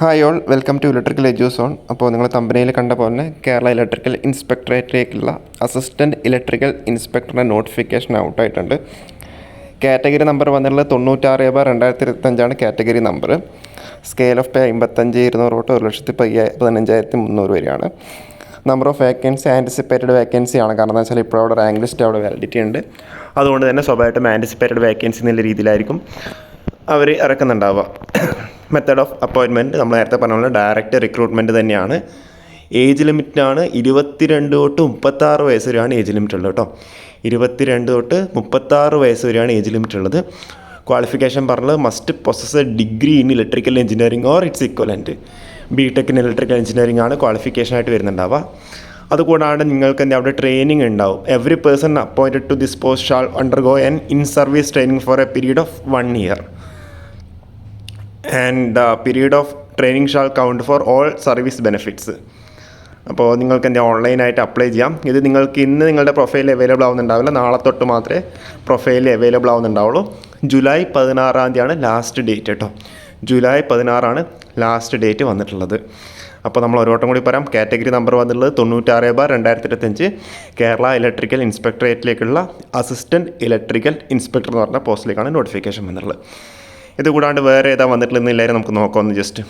Hi all, welcome to electrical Eduzone. അപ്പോൾ നിങ്ങൾ കമ്പനിയിൽ കണ്ട പോലെ കേരള ഇലക്ട്രിക്കൽ ഇൻസ്പെക്ടറേറ്റിലേക്കുള്ള അസിസ്റ്റൻറ്റ് ഇലക്ട്രിക്കൽ ഇൻസ്പെക്ടറുടെ നോട്ടിഫിക്കേഷൻ ഔട്ടായിട്ടുണ്ട്. കാറ്റഗറി നമ്പർ വന്നിട്ടുള്ളത് 96/2025 category number. Scale of pay 55,200 തൊട്ട് 1,15,300 വരെയാണ്. Number of vacancy anticipated vacancy ആണ്. കാരണം എന്താ വെച്ചാൽ ഇപ്പോൾ അവിടെ റാങ്ക് ലിസ്റ്റ് അവിടെ വാലിഡിറ്റി ഉണ്ട്. അതുകൊണ്ട് തന്നെ സ്വാഭാവികമായിട്ടും ആൻറ്റിസിപ്പേറ്റഡ് വേക്കൻസി എന്നുള്ള രീതിയിലായിരിക്കും അവർ ഇറക്കുന്നുണ്ടാവുക. മെത്തേഡ് ഓഫ് അപ്പോയിൻമെൻറ്റ് നമ്മൾ നേരത്തെ പറഞ്ഞ പോലെ ഡയറക്റ്റ് റിക്രൂട്ട്മെൻറ്റ് തന്നെയാണ്. ഏജ് ലിമിറ്റാണ് 22 തൊട്ട് 36 വയസ്സ് വരെയാണ് ഏജ് ലിമിറ്റ് ഉള്ളത് കേട്ടോ. 22 തൊട്ട് 36 വയസ്സ് വരെയാണ് ഏജ് ലിമിറ്റ് ഉള്ളത്. ക്വാളിഫിക്കേഷൻ പറഞ്ഞത് must possess degree in electrical engineering or its equivalent. BTech in electrical engineering ആണ് ക്വാളിഫിക്കേഷനായിട്ട് വരുന്നുണ്ടാവുക. അതുകൂടാണ്ട് നിങ്ങൾക്ക് എന്താ അവിടെ ട്രെയിനിങ് ഉണ്ടാവും. Every person appointed to this post shall undergo an in service training for a period of 1 year. And the period of training shall count for all service benefits. അപ്പോൾ നിങ്ങൾക്ക് എന്താ ഓൺലൈനായിട്ട് അപ്ലൈ ചെയ്യാം. ഇത് നിങ്ങൾക്ക് ഇന്ന് നിങ്ങളുടെ പ്രൊഫൈൽ അവൈലബിൾ ആവുന്നുണ്ടാവില്ല, നാളെ തൊട്ട് മാത്രമേ പ്രൊഫൈൽ അവൈലബിൾ ആവുന്നുണ്ടാവുള്ളൂ. ജൂലൈ 16 ലാസ്റ്റ് ഡേറ്റ് കേട്ടോ. ജൂലൈ 16 ലാസ്റ്റ് ഡേറ്റ് വന്നിട്ടുള്ളത്. അപ്പോൾ നമ്മൾ ഒരു വട്ടം കൂടി പറയാം. കാറ്റഗറി നമ്പർ വന്നിട്ടുള്ളത് 96/2025 കേരള ഇലക്ട്രിക്കൽ ഇൻസ്പെക്ടറേറ്റിലേക്കുള്ള അസിസ്റ്റൻറ്റ് ഇലക്ട്രിക്കൽ ഇൻസ്പെക്ടർ എന്ന് പറഞ്ഞ പോസ്റ്റിലേക്കാണ് നോട്ടിഫിക്കേഷൻ വന്നിട്ടുള്ളത്. ഇത് കൂടാണ്ട് വേറെ ഏതാ വന്നിട്ടുള്ളതെന്നില്ലായിരുന്നു നമുക്ക് നോക്കാമെന്ന് ജസ്റ്റ്